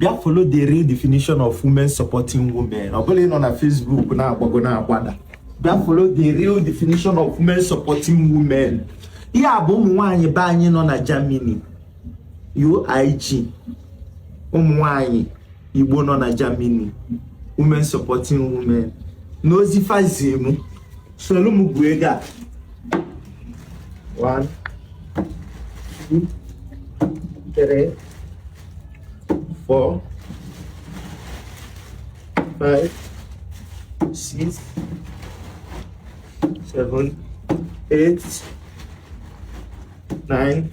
Bia follow the real definition of women supporting women. Obole on Facebook na agbago na agbada. Bia follow the real definition of women supporting women. Ya bụ ụmụ nwaanyị be anyị nọ na Germany. UIG. Ụmụ nwaanyị Igbo nọ na Germany. Women supporting women. N'ozi fazimu. Solo mu bụ ego a. 1 2 3 4 5 6 7 8 9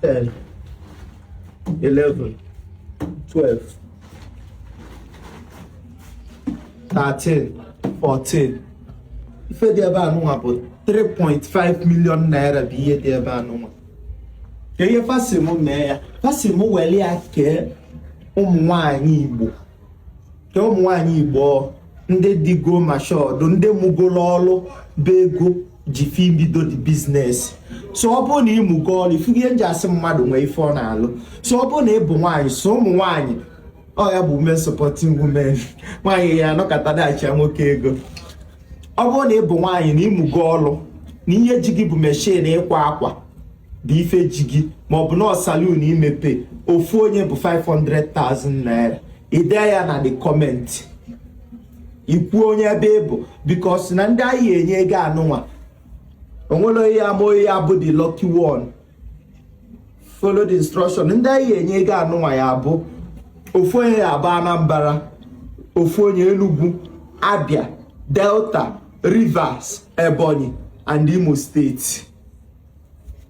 10 11 12 13 14 ife dị ebe anụnwa bụ 3.5 million naira bụ ihe dị ebe anụnwa. Ka ihe fasimu mee ya, fasimu weli ya kee ụmụ nwaanyị Igbo, ke ụmụ nwaanyị Igbo ndị digo mashọdụ, ndị mugolo ọlụ bụ ego ji fi bido the business. So ọ bụ na ịmụgo ọlụ ifugie nji asị mmadụ nwee ife ọ na-alụ. So ọ bụ na ịbụ nwaanyị, so ụmụ nwaanyị ọ ya bụ women supporting women. Nwaanyị ya anọkọta dachi nwoke ego. Ọ bụ na ịbụ nwaanyị na ịmụgo ọlụ na ihe ji gị bụ machine ịkwa akwa bụ ife ji gị, ma ọ bụ na saloon imepe ofu onye bụ 500,000 naira. Ide ya na the comment. Ikwu onye ebe ịbụ because na ndị anyị enye ego anụnwa. Onwere ya ama ya bụ the lucky one. Follow the instruction. Ndị anyị enye ego anụnwa ya bụ ofu onye ya bụ Anambra, ofu onye Enugu, Abia, Delta, Rivers, Ebonyi and Imo State.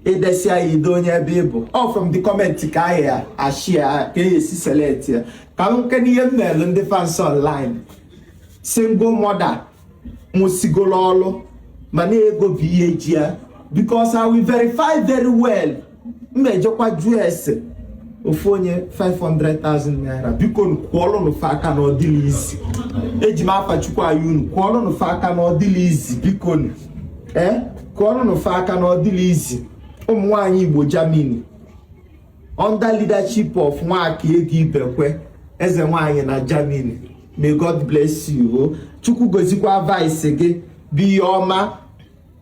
Edesi anyị do onye ebe ịbụ. All from the comment ka anyị a share ka esi select ya. Ka nke n'ihe mmelu ndị fans online. Single mother musigolo ọlụ ma na-ego bụ ihe ji ya because I will verify very well. Mmejọkwa US ofu onye 500,000 naira. Biko kwụọlụ n'ofe aka na ọdịla izi. Eji m afa Chukwu anyị unu kwụọlụ n'ofe aka na ọdịla izi biko kwụọlụ n'ofe aka na ọdịla izi. Ụmụ nwaanyị Igbo Germany under leadership of Nwaka Ego Ibekwe, eze nwaanyị na Germany. May God bless you. Chukwu gozikwa vice gị bụ ihe ọma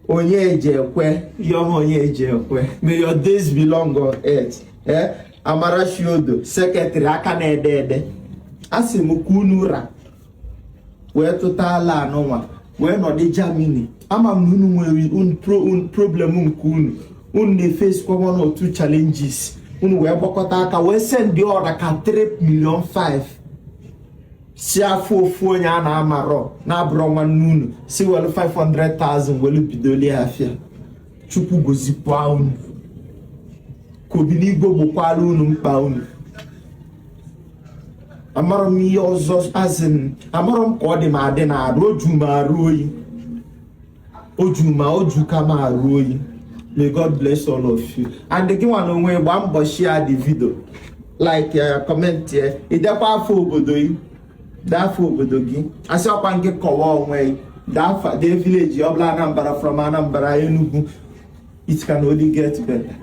onye eji ekwe, ihe ọma onye eji ekwe. May your days belong on earth. Amara Shiodo, secretary aka na-ede ede. Asị m ka unu ra wee tụta ala anụnwa wee nọdụ Germany. Ama m na unu nwere problem nke unu na-face kwa one or two challenges. Unu wee gbakọta aka wee send the order ka 3.5 million. Si afọ ofu onye a na-amarọ na-abụrọ nwanne unu si welu 500,000 welu bidoli afịa. Chukwu gozikwa unu. Kobi n'igwe gbokwala unu mkpa unu. Amarọ m ihe ọzọ azin, amarọ m ka ọ dị ma adị na arụ oju ma arụ oyi. Oju ka ma arụ oyi. May God bless all of you. And gị nwa na onwe gba mbọ share the video. Like comment here. Idekwa afọ obodo yi. Dafo obodo gị. Asị ọkwa nke kọwa onwe dafa the village ọbụla Anambra from Anambra Enugu. It can only get better.